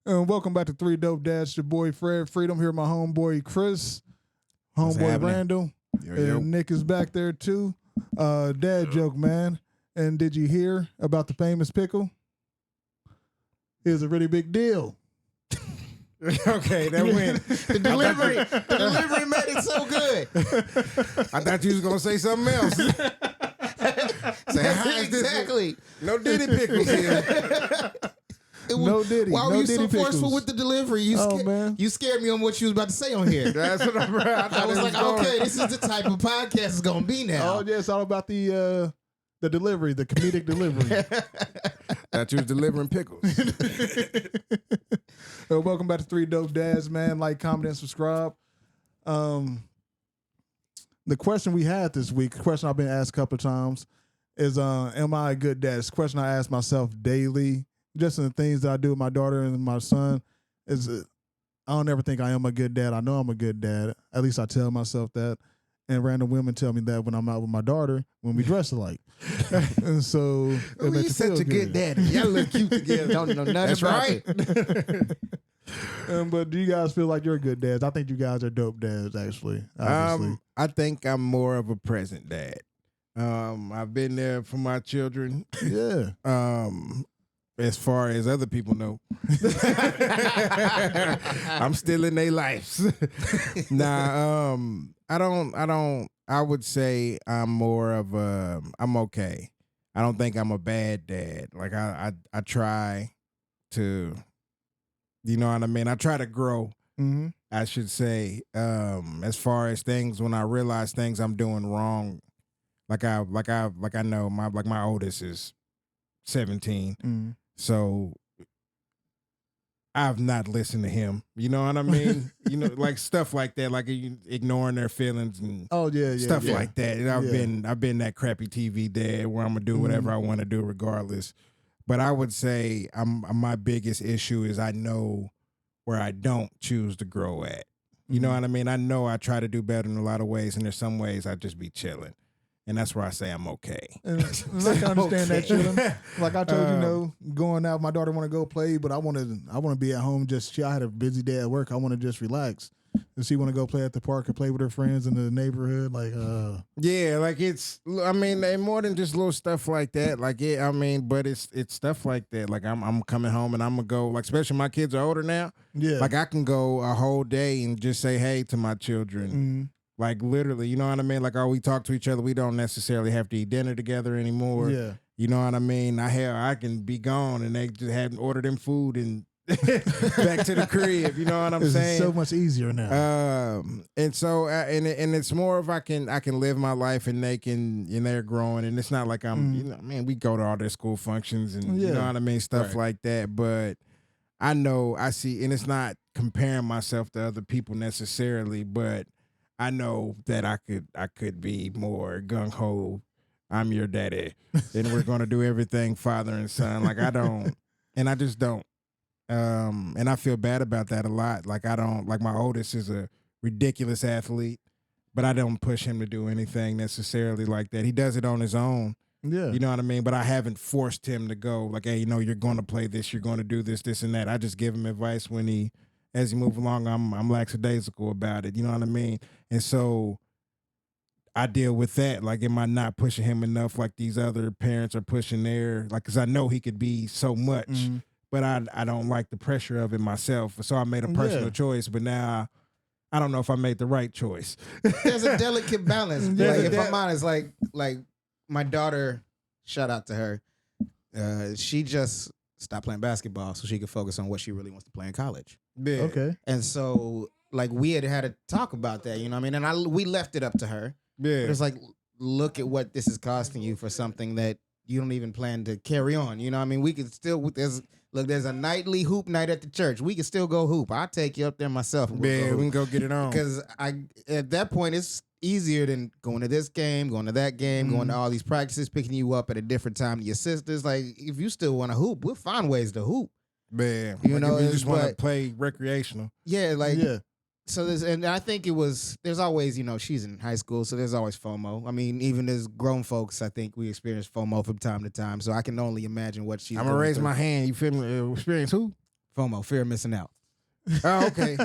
And welcome back to Three Dope Dads. Your boy Fred Freedom here, my homeboy Chris, What's homeboy happening? Randall, Yo, and yo. Nick is back there too. Dad joke, man. And did you hear about the famous pickle? It was a really big deal. Okay, that went. The delivery made it so good. I thought you was gonna say something else. Say, how is this? Exactly. No Diddy pickles here. No Diddy. Why were No you Diddy so forceful pickles. with the delivery? You scared me on what you was about to say on here. That's what I'm. I was like, okay, this is the type of podcast it's gonna be now. Oh yeah, it's all about the delivery, the comedic delivery. Thought you was delivering pickles. Welcome back to Three Dope Dads, man. Like, comment, and subscribe. The question we had this week, the question I've been asked a couple of times, is am I a good dad? It's a question I ask myself daily, just in the things that I do with my daughter and my son. Is I don't ever think I am a good dad. I know I'm a good dad. At least I tell myself that. And random women tell me that when I'm out with my daughter, when we dress alike. And so it Ooh, makes you me such feel a good daddy. Y'all look cute together. Don't know nothing That's about right. it. But do you guys feel like you're good dads? I think you guys are dope dads, actually. Obviously. I think I'm more of a present dad. I've been there for my children. Yeah. As far as other people know, I'm still in their lives. Nah, I would say I'm more of a, I'm okay. I don't think I'm a bad dad. Like I try to, you know what I mean? I try to grow, Mm-hmm. I should say, as far as things, when I realize things I'm doing wrong, like I know my oldest is 17. Mm-hmm. So I've not listened to him. You know what I mean? Like stuff like that, like ignoring their feelings and Oh yeah, stuff like that. And Yeah. I've been that crappy TV dad where I'm gonna do whatever I want to do regardless. But I would say my biggest issue is I know where I don't choose to grow at. You know what I mean? I know I try to do better in a lot of ways, and there's some ways I just be chilling. And that's where I say I'm okay. And I can understand that, chilling. Like I told you, going out, my daughter want to go play, but I want to be at home. Just I had a busy day at work. I want to just relax. And she want to go play at the park and play with her friends in the neighborhood. Like, Yeah, like and more than just little stuff like that. Like, yeah, but it's stuff like that. Like I'm coming home and I'm gonna go, like, especially my kids are older now. yeah, Like I can go a whole day and just say hey to my children. Mhm. Like literally, you know what I mean? Like, we talk to each other. We don't necessarily have to eat dinner together anymore. yeah. You know what I mean? I can be gone and they just hadn't ordered them food and back to the crib. You know what I'm It's saying? so much easier now. And so and it's more of I can live my life and they're growing, and it's not like I'm we go to all their school functions and you know what I mean, stuff like that. But I see, and it's not comparing myself to other people necessarily, but I know that I could be more gung ho. I'm your daddy, and we're gonna do everything father and son. Like I don't, and I just don't. And I feel bad about that a lot. Like I don't, like my oldest is a ridiculous athlete, but I don't push him to do anything necessarily like that. He does it on his own. Yeah. You know what I mean? But I haven't forced him to go like, hey, you're going to play this, you're going to do this, this, and that. I just give him advice as he move along. I'm lackadaisical about it. You know what I mean? And so I deal with that. Like, am I not pushing him enough like these other parents are pushing their, like, because I know he could be so much. Mhm. But I don't like the pressure of it myself. So I made a personal choice, but now I don't know if I made the right choice. There's a delicate balance. Yeah. Like if I'm honest, like my daughter, shout out to her. She just stopped playing basketball so she could focus on what she really wants to play in college. Yeah. Okay. And so like we had a talk about that, you know what I mean? And we left it up to her. Yeah. It's like, look at what this is costing you for something that you don't even plan to carry on. You know what I mean? We could still, there's a nightly hoop night at the church. We can still go hoop. I'll take you up there myself. And Yeah, we we'll can go get it on. Because at that point, it's easier than going to this game, going to that game, going to all these practices, picking you up at a different time than your sisters. Like, if you still want to hoop, we'll find ways to hoop. Yeah. You Like, know, if you just want to but- play recreational. Yeah, like, Yeah. so and I think there's always, she's in high school, so there's always FOMO. I mean, even as grown folks, I think we experience FOMO from time to time. So I can only imagine what she's I'm going to going raise through. my hand. You feel me? Experience who? FOMO, fear of missing out. Oh, okay.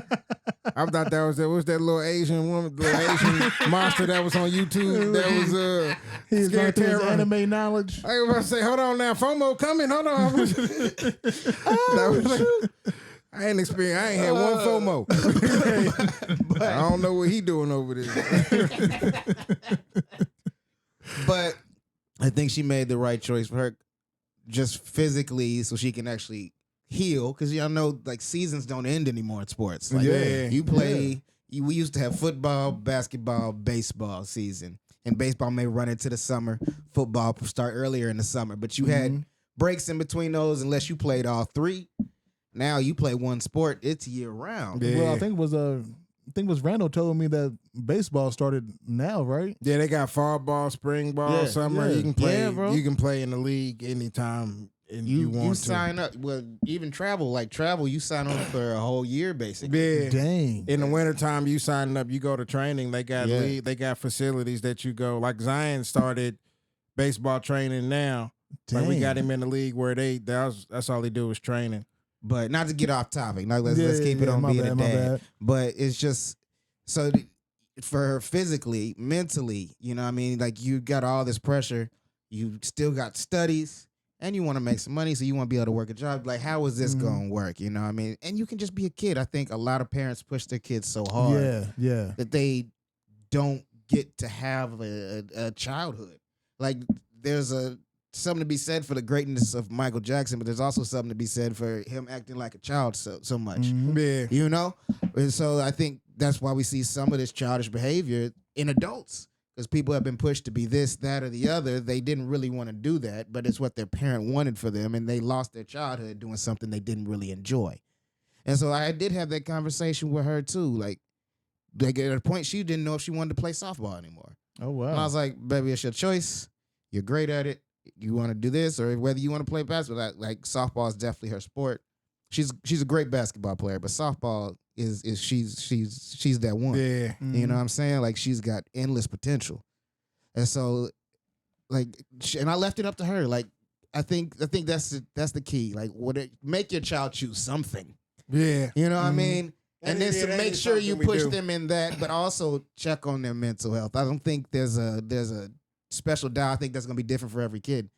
I thought that was that little Asian woman, little Asian monster that was on YouTube. That was He's scared learned his terror. anime knowledge. I was about to say, hold on now, FOMO coming. Hold on. I ain't experienced. I ain't had one FOMO. I don't know what he doing over there. But I think she made the right choice for her, just physically, so she can actually heal. Because y'all know, like, seasons don't end anymore in sports. Like, Yeah. you play. We used to have football, basketball, baseball season, and baseball may run into the summer. Football start earlier in the summer, but you had breaks in between those unless you played all three. Now you play one sport; it's year round. Yeah. Well, I think it was Randall told me that baseball started now, right? Yeah, they got fall ball, spring ball, Yeah, summer. yeah. You can play. Yeah, bro. You can play in the league anytime and you want You to. sign up. Well, even travel, you sign on for a whole year basically. Yeah. Dang. In the wintertime, you sign up. You go to training. They got Yeah. they got facilities that you go. Like Zion started baseball training now. Like we got him in the league where that's all they do is training. But not to get off topic. Now let's keep it on my being bad, a my dad. bad. But it's just so for her physically, mentally, you know what I mean? Like you got all this pressure, you still got studies, and you want to make some money, so you want to be able to work a job. Like, how is this going to work? You know what I mean? And you can just be a kid. I think a lot of parents push their kids so hard Yeah. that they don't get to have a childhood. Like there's something to be said for the greatness of Michael Jackson, but there's also something to be said for him acting like a child so much. Yeah. You know? And so I think that's why we see some of this childish behavior in adults. Because people have been pushed to be this, that, or the other. They didn't really want to do that, but it's what their parent wanted for them, and they lost their childhood doing something they didn't really enjoy. And so I did have that conversation with her too. Like at a point, she didn't know if she wanted to play softball anymore. Oh wow. And I was like, baby, it's your choice. You're great at it. You want to do this, or whether you want to play basketball. Like softball is definitely her sport. She's a great basketball player, but softball is she's that one. Yeah. You know what I'm saying? Like she's got endless potential. And so like and I left it up to her. Like I think that's the key. Like make your child choose something. Yeah. You know what I mean? And then Yeah, so that make is sure you something we push do. them in that, but also check on their mental health. I don't think there's a special dial. I think that's gonna be different for every kid.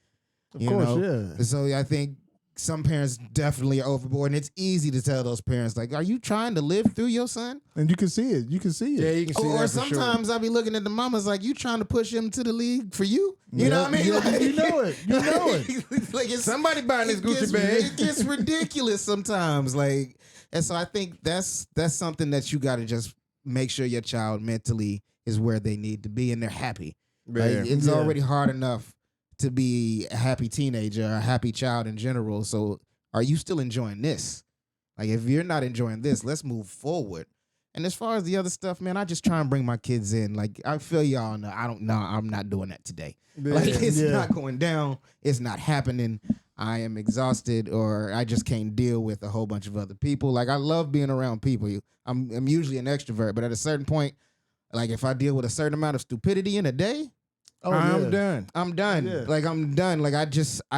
Of you course, know? yeah. And so I think some parents definitely are overboard, and it's easy to tell those parents, like, are you trying to live through your son? And you can see it. You can see it. Yeah, you can see Or that for sure. sometimes I'll be looking at the mamas like, you trying to push him to the league for you? You know Yeah, what I mean? yeah, Like- you know it. You know it. like it's, Somebody buying this it Gucci gets- bag. It gets ridiculous sometimes. Like, and so I think that's something that you got to just make sure your child mentally is where they need to be and they're happy. Like, it's Yeah. already hard enough to be a happy teenager, a happy child in general. So are you still enjoying this? Like, if you're not enjoying this, let's move forward. And as far as the other stuff, man, I just try and bring my kids in. Like, I feel y'all know, I'm not doing that today. Like, it's Yeah. not going down. It's not happening. I am exhausted, or I just can't deal with a whole bunch of other people. Like, I love being around people. I'm usually an extrovert, but at a certain point, like, if I deal with a certain amount of stupidity in a day, Oh, I'm yeah. done. I'm done. Yeah. Like, I'm done. Like, I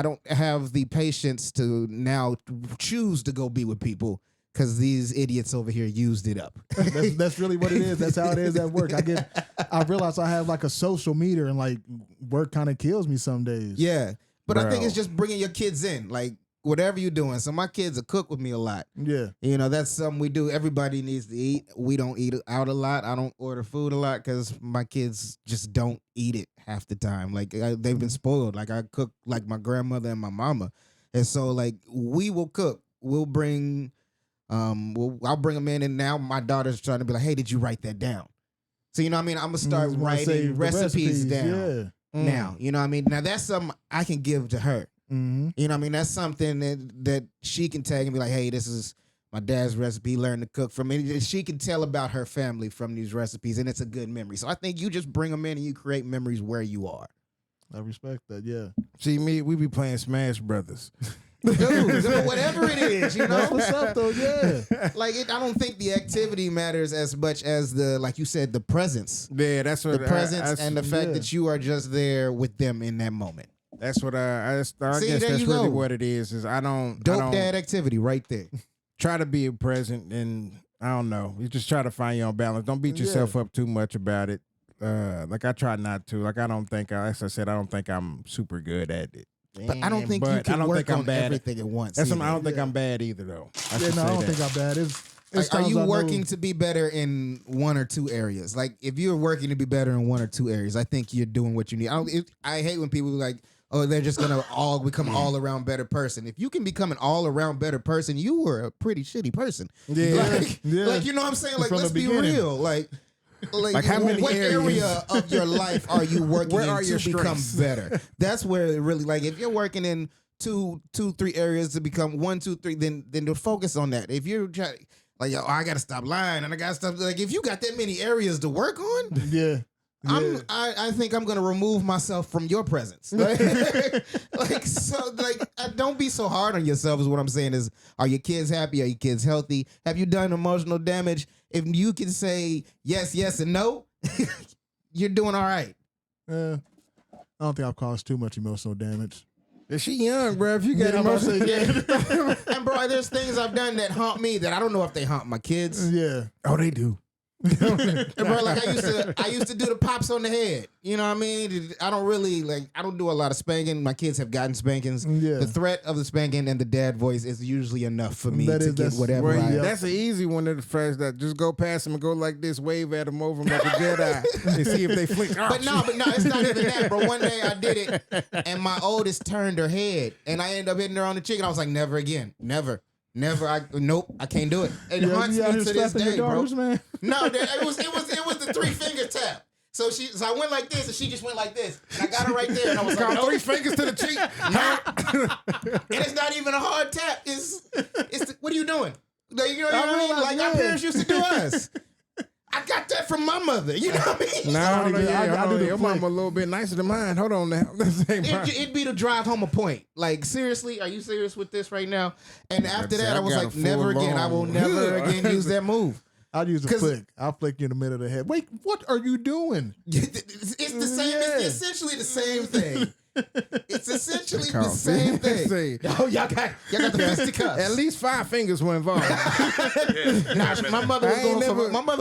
don't have the patience to now choose to go be with people because these idiots over here used it up. That's really what it is. That's how it is at work. I realize I have like a social meter, and like work kind of kills me some days. Yeah. But I think Bro. it's just bringing your kids in, like, whatever you're doing. So my kids will cook with me a lot. Yeah. You know, that's something we do. Everybody needs to eat. We don't eat out a lot. I don't order food a lot because my kids just don't eat it half the time. Like, they've been spoiled. Like, I cook like my grandmother and my mama. And so, like, we will cook. We'll bring, I'll bring them in. And now my daughter's trying to be like, hey, did you write that down? So, you know what I mean? I'm going to start You wanna save writing the recipes down Yeah. now. You know what I mean? Now, that's something I can give to her. Mm-hmm. You know what I mean? That's something that she can tag and be like, hey, this is my dad's recipe, learn to cook from it. She can tell about her family from these recipes, and it's a good memory. So I think you just bring them in and you create memories where you are. I respect that. Yeah. See me, we be playing Smash Brothers. Dude, whatever it is, you That's know? what's up, though. Yeah. Like, I don't think the activity matters as much as like you said, the presence. Yeah, that's what The presence and the fact yeah. that you are just there with them in that moment. that's what I See, guess there that's you really go. what it is. Is I don't Dope dad activity right there. try to be present, and I don't know. You just try to find your own balance. Don't beat yourself up too much about it. Like I try not to. Like I don't think, as I said, I don't think I'm super good at it. But I don't think you can work on everything at once. That's something I don't think I'm bad either, though. I don't think I'm bad. Are you working to be better in one or two areas? Like, if you're working to be better in one or two areas, I think you're doing what you need. I hate when people are like, oh, they're just gonna all become all around better person. If you can become an all around better person, you were a pretty shitty person. Yeah, like you know what I'm saying. Like, let's be real. Like how many what areas? area of your life are you working Where are in your to become strengths? better? That's where it really, like, if you're working in two, 3 areas to become 1, 2, 3, then to focus on that. If you're trying, like, yo, I gotta stop lying and I gotta stop, like, if you got that many areas to work on, Yeah. I think I'm gonna remove myself from your presence. Like, don't be so hard on yourself. Is what I'm saying. Is, are your kids happy? Are your kids healthy? Have you done emotional damage? If you can say yes, yes, and no, you're doing all right. I don't think I've caused too much emotional damage. Is she young, bro? If you got emotional, And bro, there's things I've done that haunt me that I don't know if they haunt my kids. Yeah. oh, they do. And bro, like I used to do the pops on the head. You know what I mean? I don't really I don't do a lot of spanking. My kids have gotten spankings. Yeah. The threat of the spanking and the dad voice is usually enough for me to get that's- whatever Well, I that's an easy one of the first that just go past them and go like this, wave at them over them like a Jedi, and see if they flick. But no, it's not even that, bro. One day I did it, and my oldest turned her head, and I ended up hitting her on the cheek, and I was like, never again, never. Nope, I can't do it. It haunts me to this day, bro. Man? No, it was the 3-finger tap. So I went like this, and she just went like this, and I got her right there, and I was like, 3 fingers to the cheek. and it's not even a hard tap. What are you doing? Like, you know what I mean? Like our parents used to do us. I got that from my mother. You know what I mean? I do your mama a little bit nicer than mine. Hold on now. It'd be to drive home a point. Like, seriously, are you serious with this right now? And after that, I was like, never again. I will never again use that move. I'd use a flick. I'll flick you in the middle of the head. Wait, what are you doing? It's the same. Yeah. It's essentially the same thing. It's essentially the same thing. Oh, y'all got the fisticuffs. At least 5 fingers were involved. My mother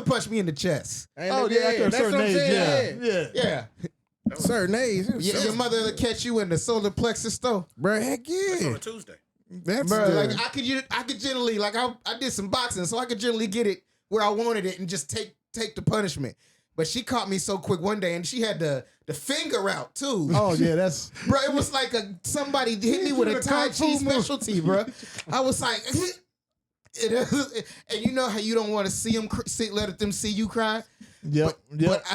punched me in the chest. Oh yeah, after a certain age, Yeah. Certain age. Your mother will catch you in the solar plexus though. Bro, heck yeah. That's on a Tuesday. That's Bro, good. like I could generally, like I did some boxing, so I could generally get it where I wanted it and just take the punishment. But she caught me so quick one day, and she had the finger out too. Oh yeah, that's bro. It was like somebody hit me with a Tai Chi specialty, bro. I was like, and you know how you don't want to see them let them see you cry. Yep.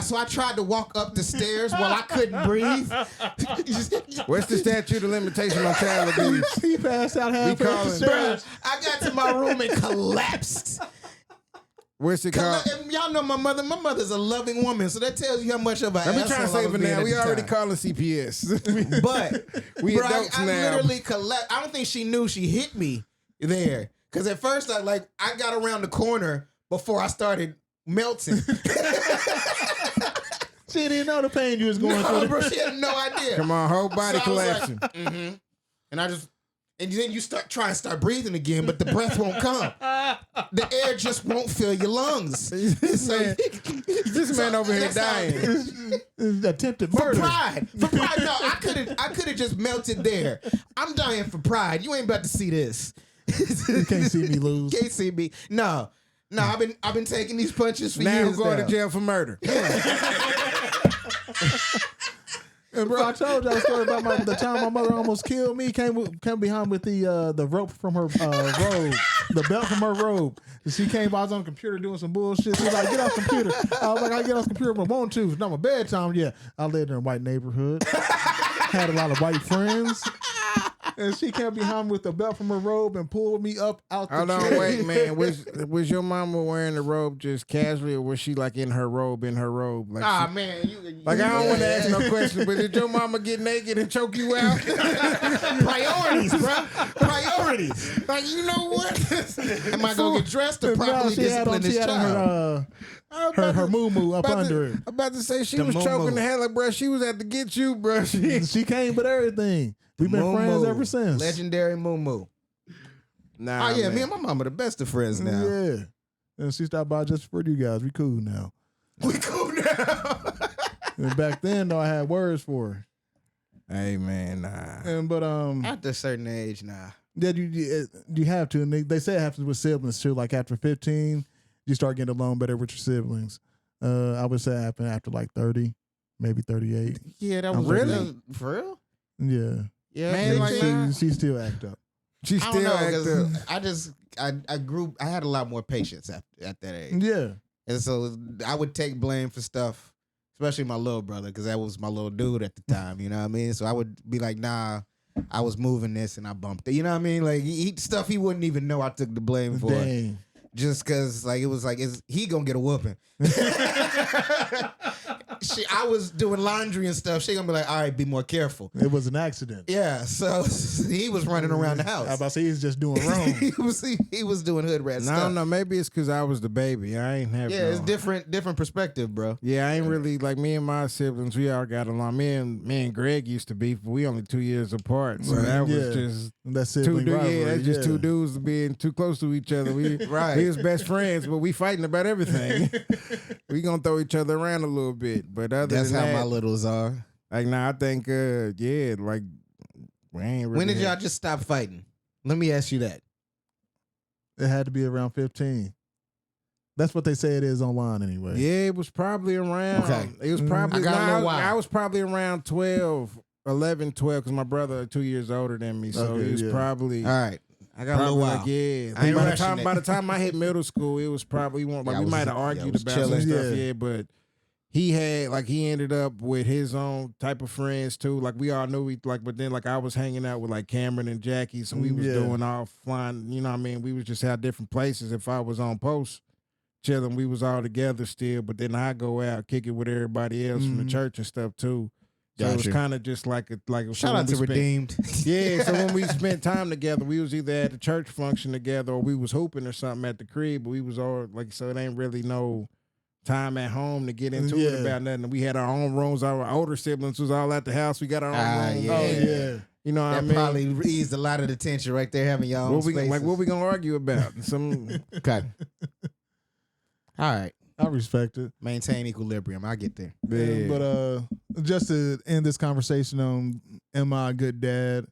So I tried to walk up the stairs while I couldn't breathe. What's the statute of limitation on child abuse? He passed out halfway up the stairs. I got to my room and collapsed. What's it called? And y'all know my mother. My mother's a loving woman, so that tells you how much of a asshole I was being. Let me try to save it now. We already time. calling CPS. But we bro, adults I now. literally collapsed. I don't think she knew she hit me there, because at first I got around the corner before I started melting. She didn't know the pain you was going through. Bro, she had no idea. Come on, whole body collapsing. Like, and then you start breathing again, but the breath won't come. The air just won't fill your lungs. This man over here dying. Attempted For murder. pride. No, I could have just melted there. I'm dying for pride. You ain't about to see this. You can't see me lose. Can't see me. No, I've been taking these punches for Now years. I'm going to jail for murder. And bro, I told y'all a story about the time my mother almost killed me. Came behind with the rope from her robe, the belt from her robe. And she came by, I was on the computer doing some bullshit. She was like, "Get off the computer." I was like, "I get off the computer if I want to. It's not my bedtime." Yeah, I lived in a white neighborhood, had a lot of white friends. And she came behind with the belt from her robe and pulled me up out the Hold on, chair. wait, man. Was your mama wearing the robe just casually, or was she like in her robe? Like Man, I don't want to ask no question, but did your mama get naked and choke you out? priorities, bro. Priorities. Like, you know what? Am I gonna get dressed to properly discipline this child? Her moo up under it. I'm about to say she The was moo-moo. choking the hell out, bro. She was at to get you, bro. She came with everything. We've been friends ever since. Legendary Moo Moo. Nah, Oh yeah, man. me and my mama the best of friends now. Yeah. And she stopped by just for you guys. We cool now. We cool now. And back then, though, I had words for her. Hey man, nah. And but After a certain age, nah. yeah, you have to, and they say it happens with siblings too. Like after 15, you start getting along better with your siblings. I would say it happened after like 30, maybe 38. Yeah, that I'm was really? that was- for real. Yeah, Yeah, Man, And like she still act up. She I don't still know, act 'cause up. I grew. I had a lot more patience at that age, Yeah, and so I would take blame for stuff, especially my little brother, because that was my little dude at the time. You know what I mean? So I would be like, nah. I was moving this and I bumped it. You know what I mean? Like stuff he wouldn't even know I took the blame for. dang. Just cause like it was like is he gonna get a whooping? I was doing laundry and stuff. She gonna be like, all right, be more careful. It was an accident. Yeah, so he was running around the house. I about to say he's just doing wrong. he was doing hood rat I stuff. don't know. Maybe it's because I was the baby. I ain't have. Yeah, no. it's different perspective, bro. Yeah, I ain't really like me and my siblings. We all got along. Me and Greg used to beef, but we only 2 years apart. So Right, that was yeah. just That's two sibling dudes. rivalry. Yeah, that's just yeah. two dudes being too close to each other. We Right. We was best friends, but we fighting about everything. We gonna throw each other around a little bit, but other That's than how that, my littles are. like now I think yeah, like we ain't really. When did y'all had- just stop fighting? Let me ask you that. It had to be around 15. That's what they say it is online anyway. Yeah, it was probably around. Okay. It was probably. I gotta know why. I was probably around 12, 11, 12, because my brother 2 years older than me, so Okay, he was yeah. probably. All right. I got a little Probably while. like, yeah. I ain't by the rushing time it. by the time I hit middle school, it was probably like Yeah, I we was- might have yeah, I argued was about some chilling. stuff, Yeah. yeah. But he had he ended up with his own type of friends too. Like we all knew but then like I was hanging out with like Cameron and Jackie, so we was Yeah. doing all flying. You know what I mean? We was just out different places. If I was on post chilling, we was all together still. But then I go out kick it with everybody else from the Mhm. church and stuff too. So it was Gotcha. kind of just like Shout out to Redeemed. Yeah, so when we spent time together, we was either at the church function together or we was hooping or something at the crib, but we was all like, so it ain't really no time at home to get into it Yeah. about nothing. We had our own rooms. Our older siblings was all at the house. We got our own room. Yeah. Oh yeah. You know what I That mean? probably eased a lot of the tension right there, having y'all own what we spaces. what we gonna argue about? Some Okay. All right. I respect it. Maintain equilibrium. I get there. yeah. But just to end this conversation on am I a good dad?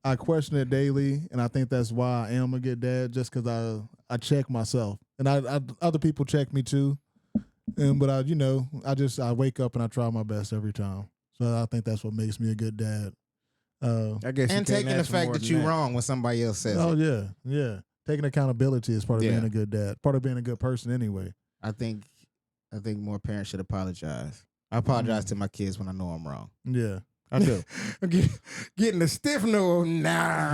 I question it daily, and I think that's why I am a good dad, just because I check myself, and I other people check me too. But I wake up and I try my best every time. So I think that's what makes me a good dad. I guess you And can't taking the ask for fact more that than you're wrong when somebody else says Oh it. yeah. Taking accountability is part of Yeah. being a good dad, part of being a good person anyway. I think more parents should apologize. I apologize to my kids when I know I'm wrong. Yeah. I do. Getting a stiff no, nah.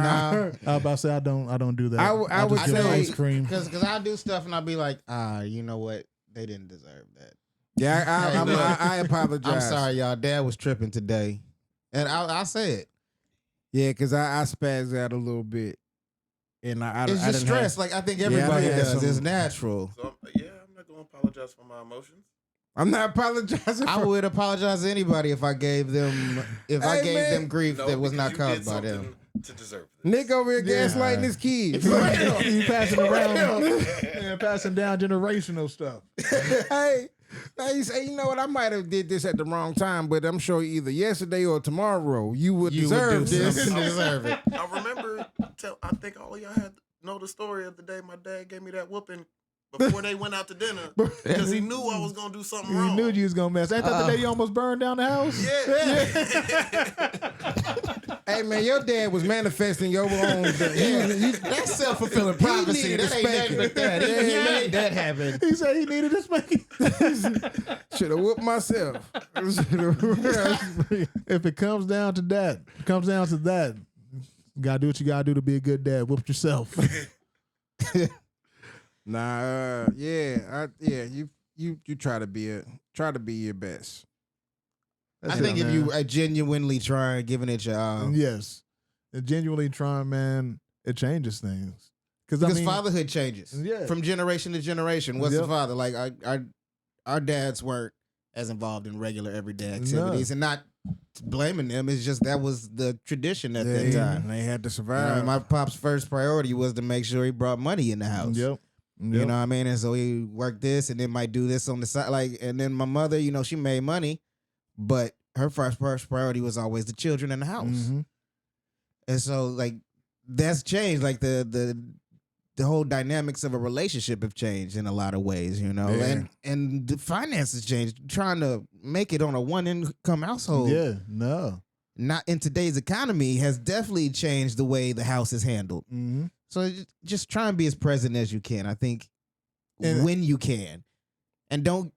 Nah. I was about to say I don't do that. I would just give them say- ice cream. Because I do stuff and I'll be like, you know what? They didn't deserve that. Yeah, I apologize. I'm sorry, y'all. Dad was tripping today. And I'll say it. Yeah, because I spazzed out a little bit. And I It's I just didn't have- stress. Like I think I everybody didn't have does. It's some- natural. So I'm not gonna apologize for my emotions. I'm not apologizing. I for- would apologize to anybody if I gave them I Hey, gave man. them grief No, that was because not you caused did by them. something to deserve this. Nick over here Yeah. gaslighting his kids. You passing around, yeah, passing down generational stuff. hey, you say, you know what? I might have did this at the wrong time, but I'm sure either yesterday or tomorrow you would You deserve would do this. something to deserve it. I remember. I think all of y'all had know the story of the day my dad gave me that whooping before they went out to dinner because he knew I was gonna do something You wrong. knew you was gonna mess. Ain't that the day you almost burned down the house? Yeah. Hey man, your dad was manifesting your own. That's self-fulfilling prophecy. needed That ain't nothing but that. He made that happen. He said he needed this spanking. Should have whooped myself. If it comes down to that, you gotta do what you gotta do to be a good dad. Whoop yourself. Nah, you try to be your best. I think if you are genuinely trying, giving it your all. Yes, genuinely trying, man, it changes things. Because fatherhood changes Yeah. from generation to generation. What's Yep. the father? Like our dads weren't as involved in regular everyday activities, and not blaming them. It's just that was the tradition at that time. They had to You know, survive. my pop's first priority was to make sure he brought money in the house. Yep. You know what I mean? And so he worked this and then might do this on the side. Like, and then my mother, you know, she made money, but her first priority was always the children in the house. Mm-hmm. And so, like, that's changed. Like the whole dynamics of a relationship have changed in a lot of ways, you know. Yeah. And the finances changed. Trying to make it on a one income household, Yeah. No. not in today's economy, has definitely changed the way the house is handled. Mm-hmm. So just try and be as present as you can. I think And- when you can, and don't.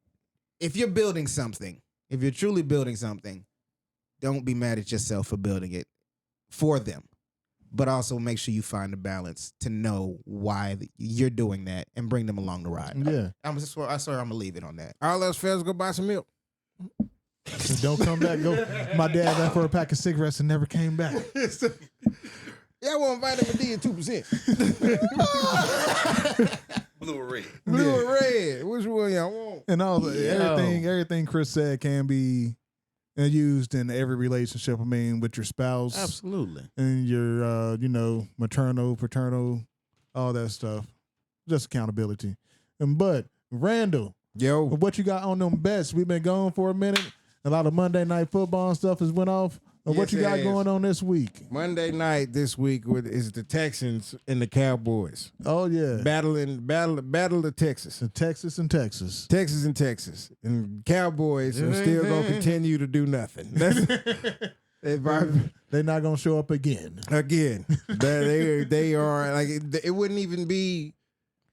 If you're building something, if you're truly building something, don't be mad at yourself for building it for them. But also make sure you find a balance to know why you're doing that and bring them along the ride. Yeah. I swear I'm gonna leave it on that. All else fails, go buy some milk. Don't come back. Go. My dad left for a pack of cigarettes and never came back. Yeah, I want vitamin D at 2%. Blue or red. Blue or red? Which one y'all want? And everything Chris said can be used in every relationship. I mean, with your spouse, Absolutely. and your, maternal, paternal, all that stuff. Just accountability. But Randall, Yo, what you got on them bets? We've been gone for a minute. A lot of Monday Night Football and stuff has went off. What Yes, you got it going on this week? Monday night this week is the Texans and the Cowboys Oh yeah, battle of Texas. in Texas and Texas. Texas and Texas, and Cowboys are still gonna continue to do nothing. They're not gonna show up again. Again, they are like it wouldn't even be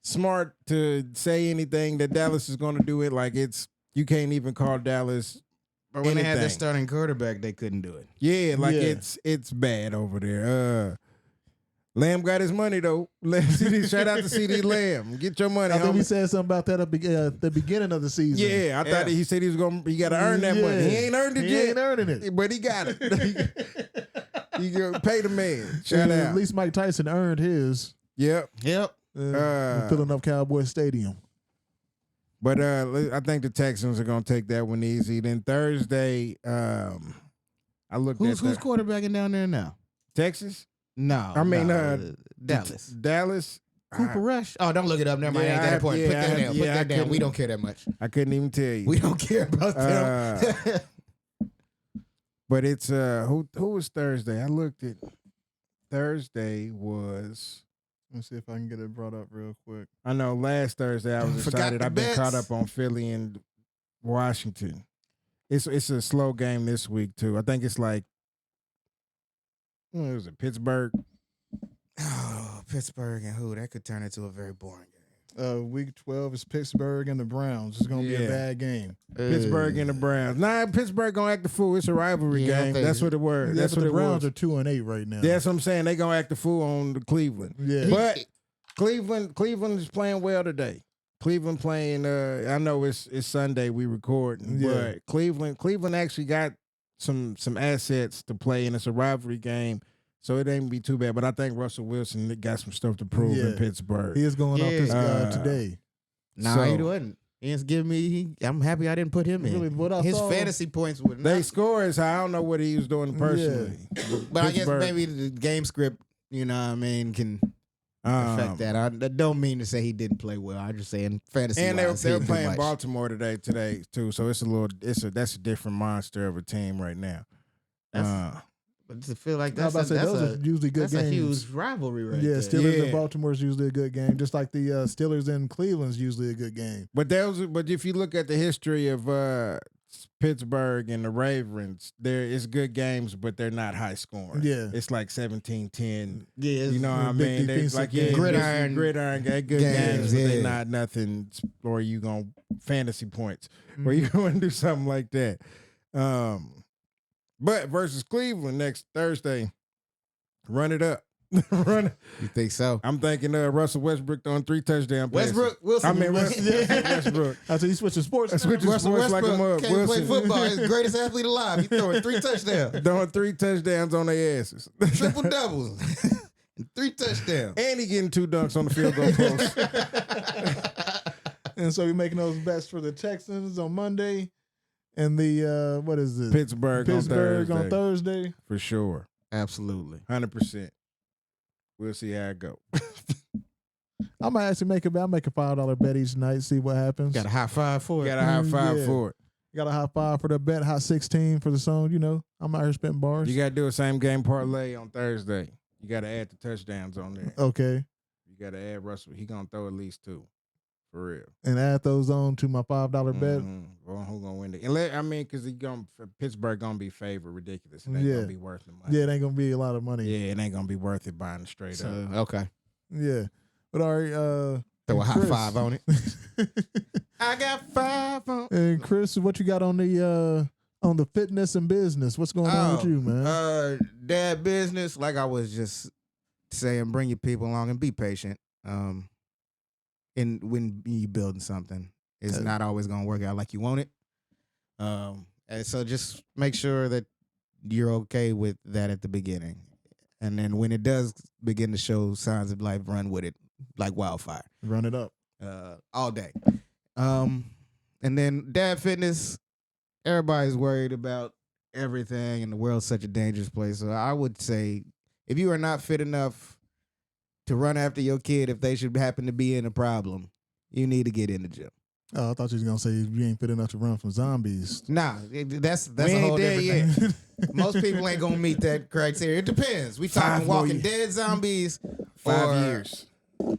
smart to say anything that Dallas is going to do it. Like you can't even call Dallas. But when they had their anything. starting quarterback, they couldn't do it. Yeah, like Yeah. it's bad over there. Lamb got his money though. Shout out to CD Lamb. Get your money. I think we homie. said something about that at the beginning of the season. Yeah, I thought he said he got to earn that money. He ain't earned it He yet. ain't earning it. But he got it. You go pay the man. Shout At out. least Mike Tyson earned his Yep. filling up Cowboy Stadium. But I think the Texans are gonna take that one easy. Then Thursday, I looked Who's at quarterbacking down there now? Texas, No, I mean, Dallas. Dallas. Cooper Rush. Oh, don't look it up. Never mind. Yeah, Ain't that important. Put that down. Put I that down. We couldn't- don't care that much. I couldn't even tell you. We don't care about them. But it's who was Thursday? I looked at Thursday was. Let me see if I can get it brought up real quick. I know last Thursday I was Forgot excited. the I've been bets. caught up on Philly and Washington. It's a slow game this week too. I think it's like what was it, Pittsburgh? Oh, Pittsburgh and who? That could turn into a very boring Week 12 is Pittsburgh and the Browns. It's gonna be Yeah. a bad game. game. Pittsburgh and the Browns. Nah, Pittsburgh gonna act the fool. It's a rivalry Yeah, I game. think- That's what it was. Yeah, That's but what the it Browns was. are 2-8 right now. That's what I'm saying. They gonna act the fool on the Cleveland. Yeah. But Cleveland is playing well today. Cleveland playing. I know it's Sunday we recording, Yeah. but Cleveland actually got some assets to play, and it's a rivalry game, so it ain't be too bad. But I think Russell Wilson got some stuff to prove in Yeah. Pittsburgh. He is going off this Yeah. today. Nah, So- he wasn't. He didn't give me. I'm happy I didn't put him in. Really, what I His saw- fantasy points would They not. score is I don't know what he was doing personally. But I guess Pittsburgh. maybe the game script, you know what I mean, can affect that. I don't mean to say he didn't play well. I'm just saying fantasy. And they were he didn't do playing much. Baltimore today too, so it's that's a different monster of a team right now. But to feel like I was that's about to say, those a are usually good that's a games. huge rivalry right Yeah, there. Steelers Yeah. and Baltimore is usually a good game, just like the Steelers and Cleveland's usually a good game. But if you look at the history of Pittsburgh and the Ravens, it's good games, but they're not high scoring. Yeah. It's like 17-10. Yeah, You know what I big mean? They defensive like games. Gridiron good games, games, but they're yeah. not nothing. Or you gonna fantasy points, where you going to do something like that. But versus Cleveland next Thursday, run it up. Run. You think so? I'm thinking Russell Westbrook throwing 3 touchdown passes. Westbrook Wilson. I mean Westbrook. So you switching sports. I switch Russell sports like a mug. can't play Wilson football. He's the greatest athlete alive. He's throwing 3 touchdowns, throwing 3 touchdowns on their asses, triple doubles, and 3 touchdowns. and he getting 2 dunks on the field goal post. And so you're making those bets for the Texans on Monday. and the what is it? Pittsburgh on Thursday. for sure, Absolutely. 100%. We'll see how it go. I might actually make a $5 bet each night. See what happens. Got a high five for it. Got a high five Yeah. for it. Got a high 5 for the bet, hot 16 for the song. You know, I'm out here spitting bars. You got to do a same game parlay on Thursday. You got to add the touchdowns on there. Okay, You got to add Russell. He gonna throw at least 2, for real. and add those on to my $5 bet. Well, who gonna win the? Because Pittsburgh gonna be favored ridiculous. It ain't Yeah. gonna be worth the money. Yeah, it ain't gonna be a lot of money. Yeah, it ain't gonna be worth it buying it straight So, up. okay. Yeah. But all right, Throw a and high Chris. five on it. I got 5 on. And Chris, what you got on the fitness and business? What's going on with you, man? Dad business, like I was just saying, bring your people along and be patient. And when you building something, it's not always gonna work out like you want it. And so just make sure that you're okay with that at the beginning. And then when it does begin to show signs of life, run with it like wildfire. Run it up. All day. And then dad fitness, everybody's worried about everything and the world's such a dangerous place. So I would say if you are not fit enough to run after your kid if they should happen to be in a problem, you need to get in the gym. Oh, I thought you was gonna say you ain't fit enough to run from zombies. Nah, that's We a ain't whole there different yet. thing. Most people ain't gonna meet that criteria. It depends. We 5 talking more Walking years. Dead zombies 5 or, years.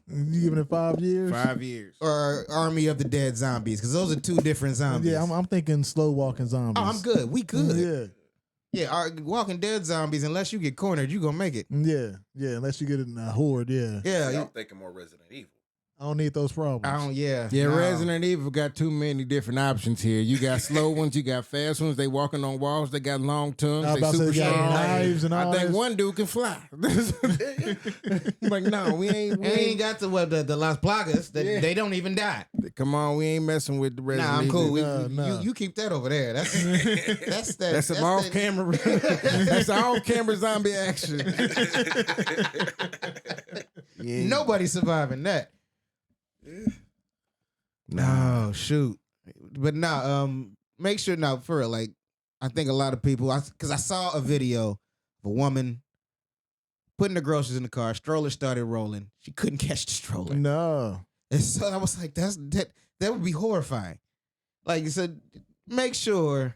You giving it 5 years? 5 years. or Army of the Dead zombies, because those are 2 different zombies. Yeah, I'm thinking slow walking zombies. I'm good. We good. Yeah. Yeah, our Walking Dead zombies, unless you get cornered, you gonna make it. Yeah. Unless you get in a horde, yeah. Yeah, I'm thinking more Resident Evil. I don't need those problems. I don't. Yeah, Yeah, no. Resident Evil got too many different options here. You got slow ones, you got fast ones. They walking on walls. They got long tongues. I was They about to say super they got strong. knives and all I think this. one dude can fly. Like, no, we ain't. And ain't got to the Las Plagas. That Yeah. They don't even die. Come on, we ain't messing with the Resident Nah, I'm Evil. cool. Nah. You keep that over there. That's that. That's some off camera. That's off camera zombie action. Yeah. Nobody's surviving that. Nah. No, shoot. But make sure now for real, like I think a lot of people because I saw a video of a woman putting the groceries in the car, stroller started rolling. She couldn't catch the stroller. No. And so I was like, that would be horrifying. Like you said, make sure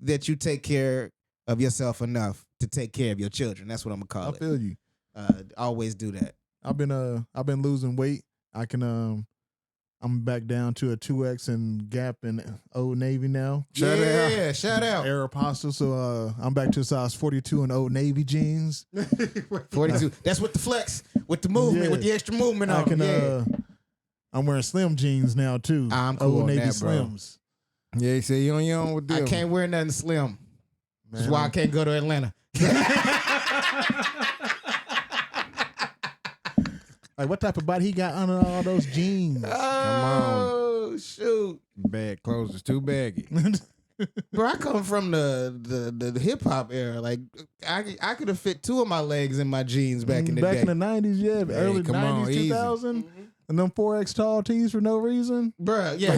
that you take care of yourself enough to take care of your children. That's what I'm gonna I call it. feel you. Always do that. I've been losing weight. I'm back down to a 2X in Gap and Old Navy now. Shout yeah, shout out. Aeropostale. So I'm back to a size 42 in Old Navy jeans. 42. That's with the flex, with the movement, Yeah. with the extra movement I on. can Yeah. I'm wearing slim jeans now too. I'm cool Old on Navy that, bro. Slims. Yeah, you say you on your own with I them. can't wear nothing slim. That's Man, why I can't go to Atlanta. Like what type of body he got under all those jeans? Oh, shoot. Bad clothes is too baggy. Bro, I come from the hip hop era. Like I could have fit 2 of my legs in my jeans back in the day. in the 90s, yeah, early come 90s, on, easy. 2000, and them 4X tall tees for no reason. Bruh, yeah,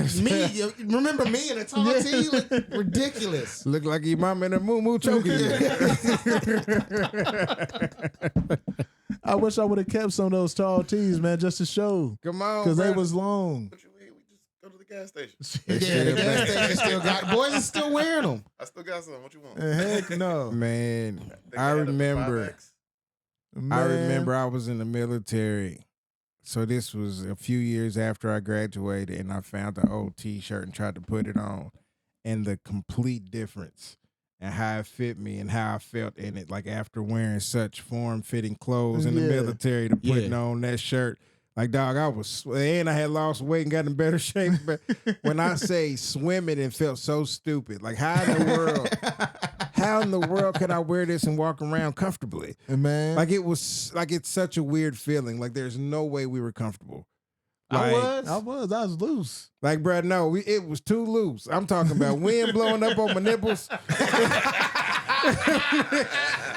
remember me in a tall tee? Like, ridiculous. Look like your mom in a moo choking you. I wish I would have kept some of those tall tees, man, just to show, Come on, because they brother. was long. What you mean? We just go to the gas station. Yeah, the gas station still got boys are still wearing them. I still got some. What you want? Heck no, Man, Think I had a remember. 5X? man. I remember I was in the military. So this was a few years after I graduated, and I found the old T-shirt and tried to put it on, and the complete difference and how it fit me and how I felt in it. Like after wearing such form-fitting clothes in the Yeah. military, to putting on that shirt. Like, dog, and I had lost weight and got in better shape. But when I say swimming, it felt so stupid. Like, how in the world could I wear this and walk around comfortably? man. Like it's such a weird feeling. Like there's no way we were comfortable. I Like, was. I was loose. Like, bro, no, it was too loose. I'm talking about wind blowing up on my nipples.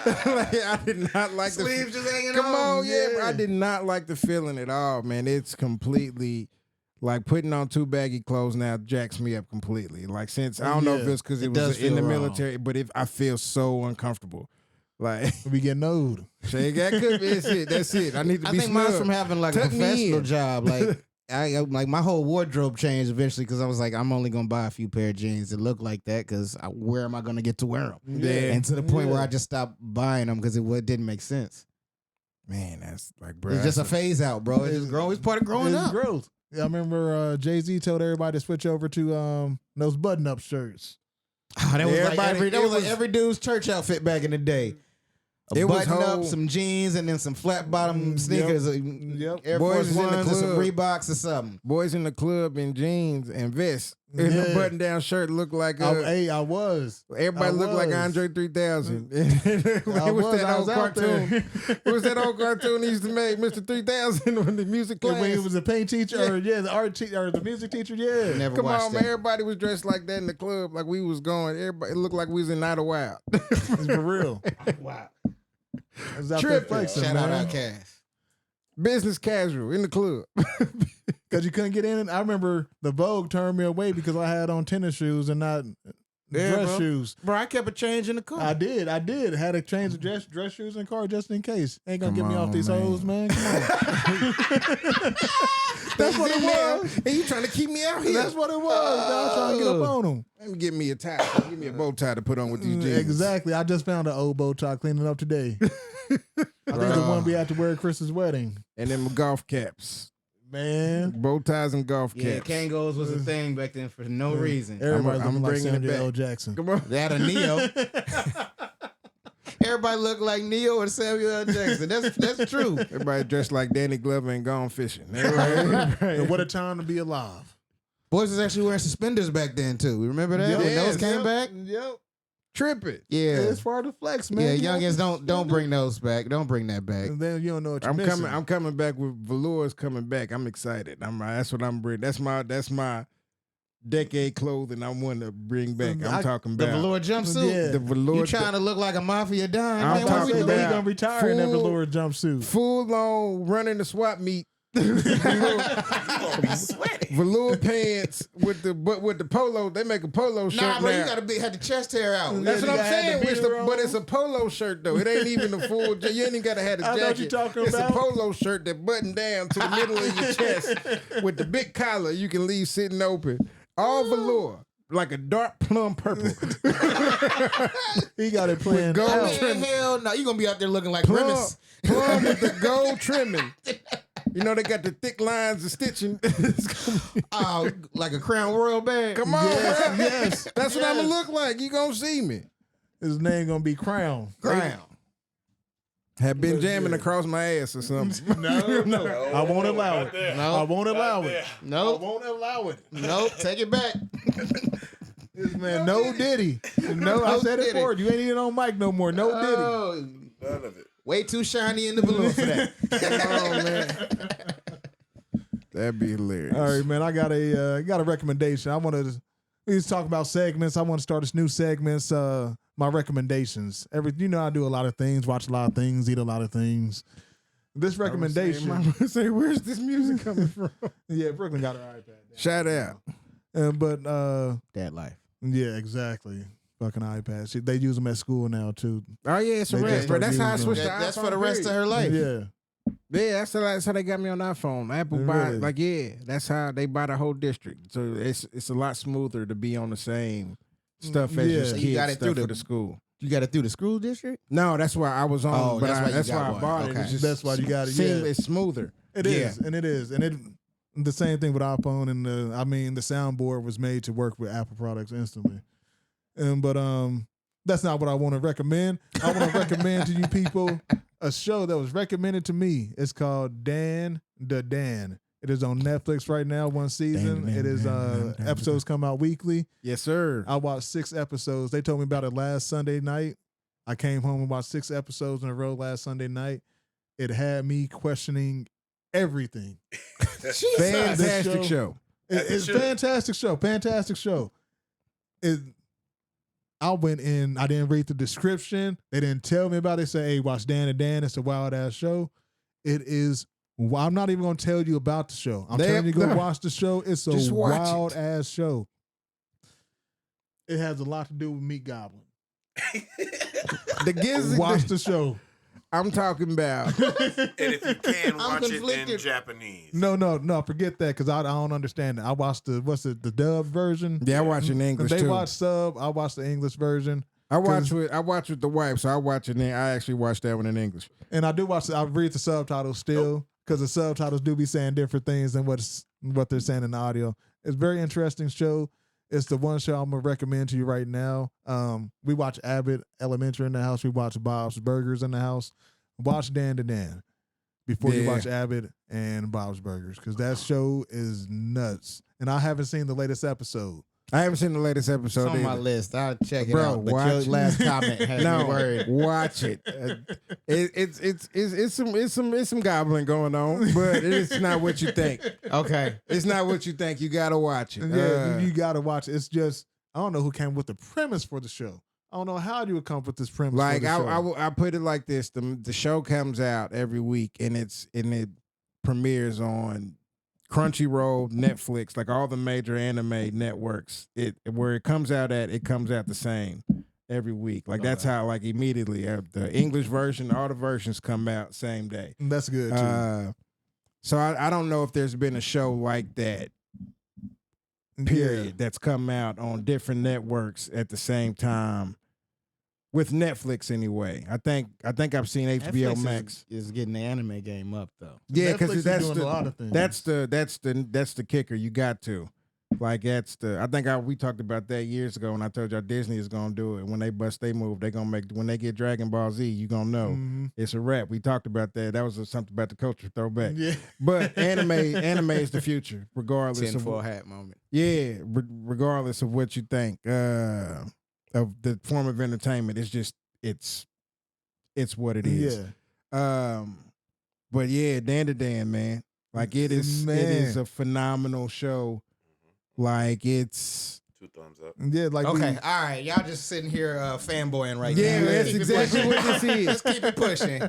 Like, I did not like Sleeves just hanging Come on. on, yeah, bro. I did not like the feeling at all, man. It's completely Like putting on too baggy clothes now jacks me up completely. Like since I don't know if it's because It it does was in feel the wrong. military, but if I feel so uncomfortable. Like We getting old. Shane, that could be it. That's it. I need to I be think mine's snug. from having like a Tuck me professional in. job. Like like my whole wardrobe changed eventually because I was like, I'm only gonna buy a few pair of jeans that look like that because where am I gonna get to wear them? Yeah. And to the point where I just stopped buying them because it didn't make sense. Man, that's like, bro. It's just a phase out, bro. It's just growing. It's part of growing It's up. growth. Yeah, I remember Jay-Z told everybody to switch over to those button-up shirts. Ah, that was like Everybody- that was it like was- every dude's church outfit back in the day. It was Button whole- up, some jeans, and then some flat bottom sneakers, Yep. Air Boys Force is in the Ones, and some club. Reeboks or something. Boys in the club in jeans and vests. And Yeah. the button-down shirt looked like I was. everybody I looked like was. Andre 3000. I it was was. that I old was out cartoon. there. It was that old cartoon he used to make, Mr. 3000, when the music class. When he was a paint teacher, or the art teacher, or the music teacher, yeah. Never Come watched on, that. man. Everybody was dressed like that in the club, like we was going. Everybody, it looked like we was in Night of Wild. It's for real. Wow. I was out there Tripping. flexing, Shout out man. Outkast. Business casual in the club. Because you couldn't get in. I remember the Vogue turned me away because I had on tennis shoes and not Yeah, dress bro. shoes. Bro, I kept a change in the car. I did. Had to change the dress shoes in the car just in case. Ain't gonna Come get me off on, these man. hoes, man. Come on. That's what it was. And you trying to keep me out here. That's what it was. I was trying to get up on them. Let me get me a tie. Give me a bow tie to put on with these jeans. Exactly. I just found an old bow tie cleaning up today. I think the one we had to wear at Chris's wedding. And then my golf caps. Man. Bow ties and golf Yeah, caps. Kangos was a thing back then for no reason. Everybody's I'm looking like bringing it Samuel back. L. Jackson. Come on. They had a Neo. Everybody looked like Neo or Samuel L. Jackson. That's true. Everybody dressed like Danny Glover and gone fishing. And what a time to be alive. Boys was actually wearing suspenders back then too. Remember that when those came back? Yep. Trip it. Yeah, It's for the flex, man. yeah. Youngins, don't bring those back. Don't bring that back. And then you don't know what you're I'm missing. coming back with velours coming back. I'm excited. That's what I'm bringing. That's my decade clothing I want to bring back. I'm talking The about velour jumpsuit. Yeah. the velour. You trying to look like a mafia don? I'm Man, what talking we He doing? about- gonna retire in that full- velour jumpsuit. full on running the swap meet. Velour pants with the polo. They make a polo shirt Nah, bro, now. you gotta have the chest hair out. That's you what I'm gotta have saying. the It's beater but on. it's a polo shirt though. It ain't even a full. You ain't even gotta have the I jacket. know what you're talking it's about. a polo shirt that button down to the middle of your chest with the big collar you can leave sitting open. All velour, like a dark plum purple. He got it planned gold out. Man, trim. hell no, you gonna be out there looking like plum, Grimace. plum with the gold trimming. You know they got the thick lines of stitching. It's gonna be- Oh, like a Crown Royal bag. Come on, Yes, bro. yes. That's what I'm gonna look like. You gonna see me. His name gonna be Crown. Crown. Have been jamming across my ass or something. No. I won't allow it. No. I won't allow it. I Nope. won't allow it. Nope. Take it back. This man, no Diddy. No, I said it Diddy. for you. You ain't even on mic no more. No Diddy. Oh, None of it. way too shiny in the balloon for that. Come on, man. That'd be hilarious. All right, man. I got a recommendation. I want to. We just talk about segments. I want to start this new segments. My recommendations. I do a lot of things, watch a lot of things, eat a lot of things. This recommendation. Mama say, where's this music coming from? Yeah, Brooklyn got her iPad. Shout out. But Dad life. yeah, exactly. Fucking iPads. They use them at school now too. Oh yeah, it's a They rest, just bro. start That's how I using switched them. to That's iPhone, for the rest of her life. Yeah. Yeah, that's how they got me on iPhone. Apple buy Really? like that's how they buy the whole district. So it's a lot smoother to be on the same stuff as Yeah. your So kids you got it stuff through for the- the school. You got it through the school district? No, that's why I was on. Oh, but that's why you that's got why I one. bought it. Okay. It's just That's why you got it, yeah. It's smoother. It is, and it is, and it. The same thing with iPhone, and the soundboard was made to work with Apple products instantly. But that's not what I want to recommend. I want to recommend to you people a show that was recommended to me. It's called Dan the Dan. It is on Netflix right now, one season. Dan, It is Dan, Dan, episodes come out weekly. Yes, sir. I watched 6 episodes. They told me about it last Sunday night. I came home and watched 6 episodes in a row last Sunday night. It had me questioning everything. Fantastic show. It's should. fantastic show. Fantastic show. I went in. I didn't read the description. They didn't tell me about it. Say, hey, watch Dan and Dan. It's a wild ass show. It is Well, I'm not even going to tell you about the show. I'm They- telling you to go watch the show. It's a Just watch wild it. ass show. It has a lot to do with Meat Goblin. The Giz, Watch the show. I'm talking about. And if you can, I'm watch it in conflicted. Japanese. No, forget that because I don't understand it. I watched the dub version. Yeah, I watch in English They too. watch sub. I watched the English version, I watch with the wife, so I watch it. I actually watch that one in English. and I do watch. I read the subtitles still because the subtitles do be saying different things than what they're saying in the audio. It's a very interesting show. It's the one show I'm gonna recommend to you right now. We watch Abbott Elementary in the house. We watch Bob's Burgers in the house. Watch Dan to Dan before you Yeah. watch Abbott and Bob's Burgers because that show is nuts. And I haven't seen the latest episode. I haven't seen the latest It's episode on my either. list. I'll check it Bro, out. But watch your it. last comment had me No, worried. watch it. It's some gobbling going on, but it's not what you think. Okay. It's not what you think. You gotta watch it. Yeah, you gotta watch it. It's just I don't know who came with the premise for the show. I don't know how you would come up with this premise. Like for the show. I put it like this: the show comes out every week, and it premieres on Crunchyroll, Netflix, like all the major anime networks. Where it comes out the same every week. Like that's how like immediately the English version, all the versions come out same day. That's good too. So I don't know if there's been a show like that. Period. That's come out on different networks at the same time. With Netflix anyway, I think I've seen HBO Netflix Max. is getting the anime game up though. Yeah, Netflix because is that's doing a lot of things. that's the kicker. You got to, like I think we talked about that years ago when I told y'all Disney is gonna do it. When they bust they move, they gonna make when they get Dragon Ball Z, you gonna know Mhm. it's a wrap. We talked about that. That was something about the culture throwback. Yeah. But anime is the future, regardless of Tinfoil hat moment. yeah, regardless of what you think of the form of entertainment. It's just it's what it is. Yeah. But yeah, Dan to Dan, man. Like it is a phenomenal show. Like it's 2 thumbs up. Yeah, like Okay, all right. Y'all just sitting here fanboying right now. yeah, Let's that's keep it exactly pushing. what this is. Let's keep it pushing.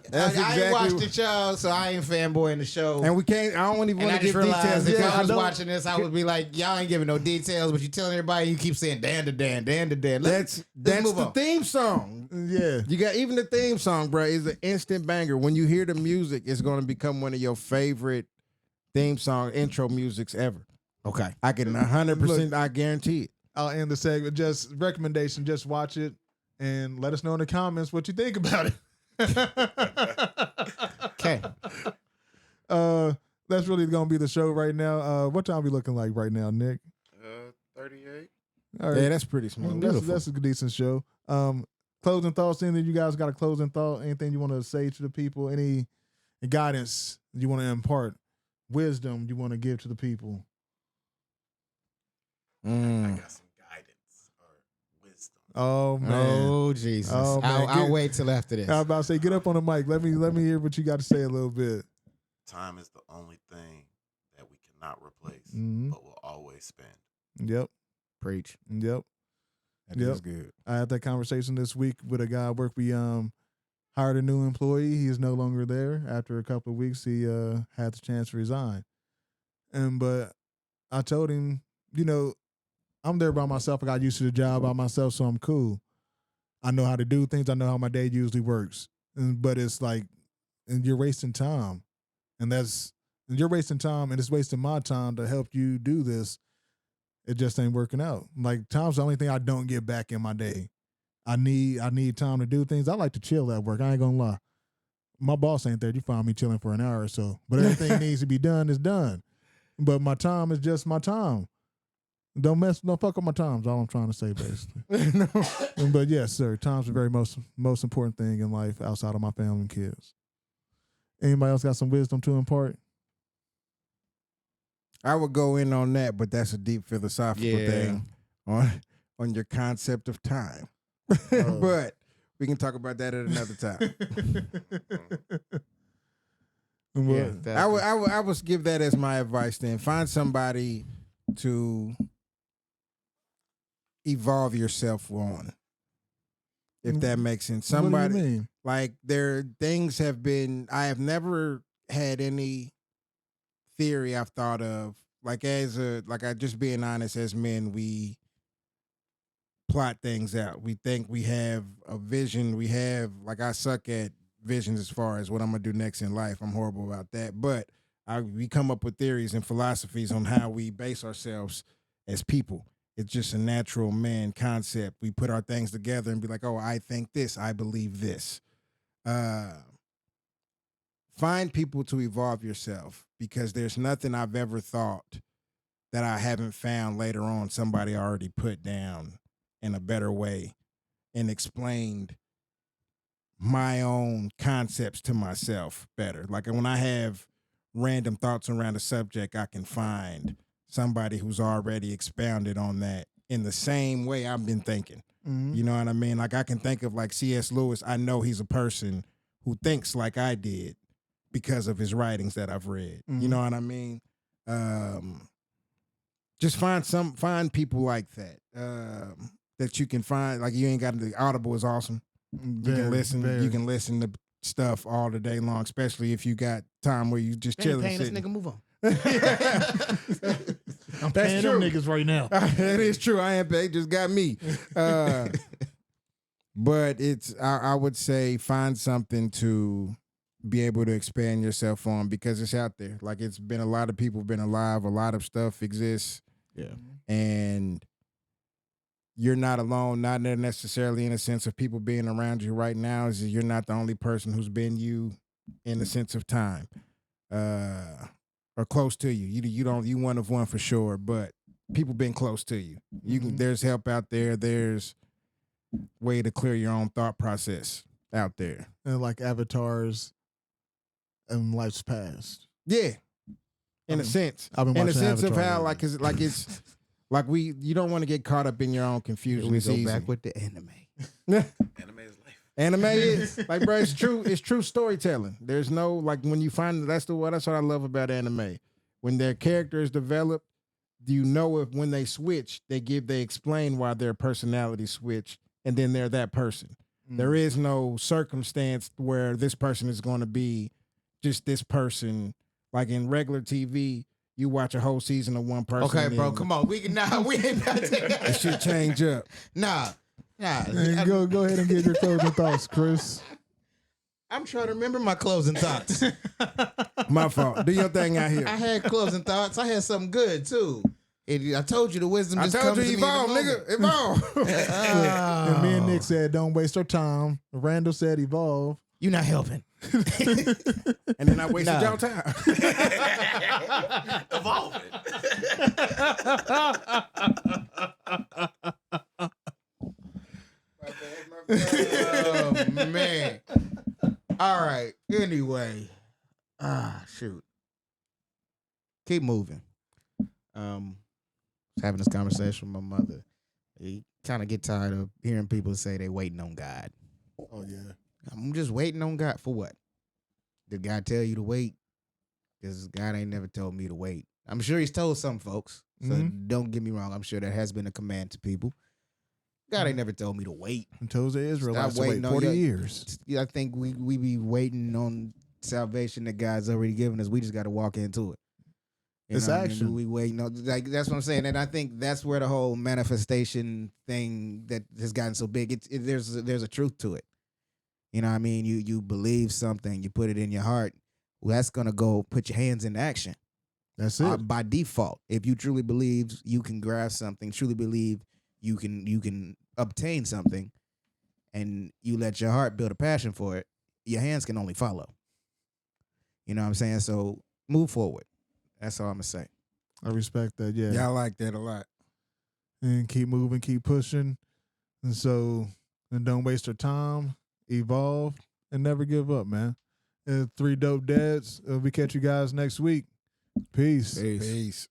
That's I exactly ain't watched what- the show, so I ain't fanboying the show. And we can't. I don't even And I want to just give details. realized if because I was don't- watching this, I would be like, y'all ain't giving no details, but you telling everybody you keep saying Dan to Dan, Dan to Dan. That's move the on. theme song. yeah. You got even the theme song, bro, is an instant banger. When you hear the music, it's going to become one of your favorite theme song intro musics ever. Okay. I can 100%. I guarantee it. I'll end the segment. Just recommendation. Just watch it and let us know in the comments what you think about it. Okay. That's really gonna be the show right now. What time we looking like right now, Nick? 38. All right. Yeah, that's pretty smooth. That's a decent show. Closing thoughts. Anything you guys got a closing thought? Anything you want to say to the people? Any guidance you want to impart? Wisdom you want to give to the people? I Mm. got some guidance or wisdom. Oh man. Oh Jesus! Oh, man. I'll wait till after this. I was about to say, get up on the mic. Let me hear what you got to say a little bit. Time is the only thing that we cannot replace, Mhm. but will always spend. Yep. Preach. Yep. That Yep. is good. I had that conversation this week with a guy at work. We hired a new employee. He is no longer there. After a couple of weeks, he had the chance to resign. But I told him, I'm there by myself. I got used to the job by myself, so I'm cool. I know how to do things. I know how my day usually works. But it's like, and you're wasting time, and you're wasting time, and it's wasting my time to help you do this. It just ain't working out. Like time's the only thing I don't get back in my day. I need time to do things. I like to chill at work. I ain't gonna lie. My boss ain't there. You find me chilling for an hour or so. But everything needs to be done is done. But my time is just my time. Don't fuck up my time is all I'm trying to say, basically. But yes, sir, time's the very most important thing in life outside of my family and kids. Anybody else got some wisdom to impart? I would go in on that, but that's a deep philosophical thing on your concept of time. But we can talk about that at another time. Well, I would give that as my advice. Then find somebody to evolve yourself on, if that makes sense. what do you Somebody mean? like things have been. I have never had any theory I've thought of, like I just being honest, as men, we plot things out. We think we have a vision. We have, like, I suck at visions as far as what I'm gonna do next in life. I'm horrible about that. But we come up with theories and philosophies on how we base ourselves as people. It's just a natural man concept. We put our things together and be like, oh, I think this, I believe this. Find people to evolve yourself, because there's nothing I've ever thought that I haven't found later on somebody already put down in a better way and explained my own concepts to myself better. Like when I have random thoughts around a subject, I can find somebody who's already expounded on that in the same way I've been thinking. Mhm. You know what I mean? Like I can think of like C.S. Lewis. I know he's a person who thinks like I did because of his writings that I've read. You know what I mean? Just find people like that. That you can find. Like you ain't got the Audible is awesome. You can listen. very. You can listen to stuff all the day long, especially if you got time where you just They chilling. ain't paying this sitting. nigga, move on. I'm That's paying true. them niggas right now. That is true. I am paid. Just got me. But it's. I would say find something to be able to expand yourself on, because it's out there. Like it's been a lot of people been alive. A lot of stuff exists. Yeah. And you're not alone, not necessarily in a sense of people being around you right now. Is you're not the only person who's been you in the sense of time, or close to you. You one of one for sure, but people been close to you. You can, there's help out there. There's way to clear your own thought process out there. And like avatars in life's past. Yeah, in a sense. I've been In a watching sense of Avatar how lately. it's like you don't want to get caught up in your own confusion. We It's go easy. back with the anime. Anime is life. Anime is like, bro, it's true. It's true storytelling. There's no like when you find that's what I love about anime. When their character is developed, do you know if when they switch, they explain why their personality switched, and then they're that person. There is no circumstance where this person is going to be just this person. Like in regular TV, you watch a whole season of one person. Okay, bro, come on. We ain't about It to. should change up. Nah. And go ahead and get your closing thoughts, Chris. I'm trying to remember my closing thoughts. My fault. Do your thing out here. I had closing thoughts. I had something good too. I told you the wisdom I just told comes you, to me in the evolve, moment. nigga. Evolve. And me and Nick said, don't waste our time. Randall said, evolve. You're not helping. And then I wasted Nah. y'all time. Evolving. Oh man. All right. Anyway. Shoot. Keep moving. Was having this conversation with my mother. You kind of get tired of hearing people say they waiting on God. Oh, yeah. I'm just waiting on God for what? Did God tell you to wait? Because God ain't never told me to wait. I'm sure he's told some folks. So don't get me wrong. I'm sure that has been a command to people. God ain't never told me to wait. And told the Israelites to wait waiting on 40 your- years. I think we be waiting on salvation that God's already given us. We just got to walk into it. You It's know what I mean? action. We waiting on, like, that's what I'm saying. And I think that's where the whole manifestation thing that has gotten so big. There's a truth to it. You know what I mean? You believe something, you put it in your heart. Well, that's gonna go put your hands in action. That's it. By default. If you truly believe you can grasp something, truly believe you can obtain something, and you let your heart build a passion for it, your hands can only follow. You know what I'm saying? So move forward. That's all I'm gonna say. I respect that. Yeah. Yeah, I like that a lot. And keep moving, keep pushing. And so, and don't waste your time. Evolve and never give up, man. And 3 Dope Dads. We catch you guys next week. Peace. Peace.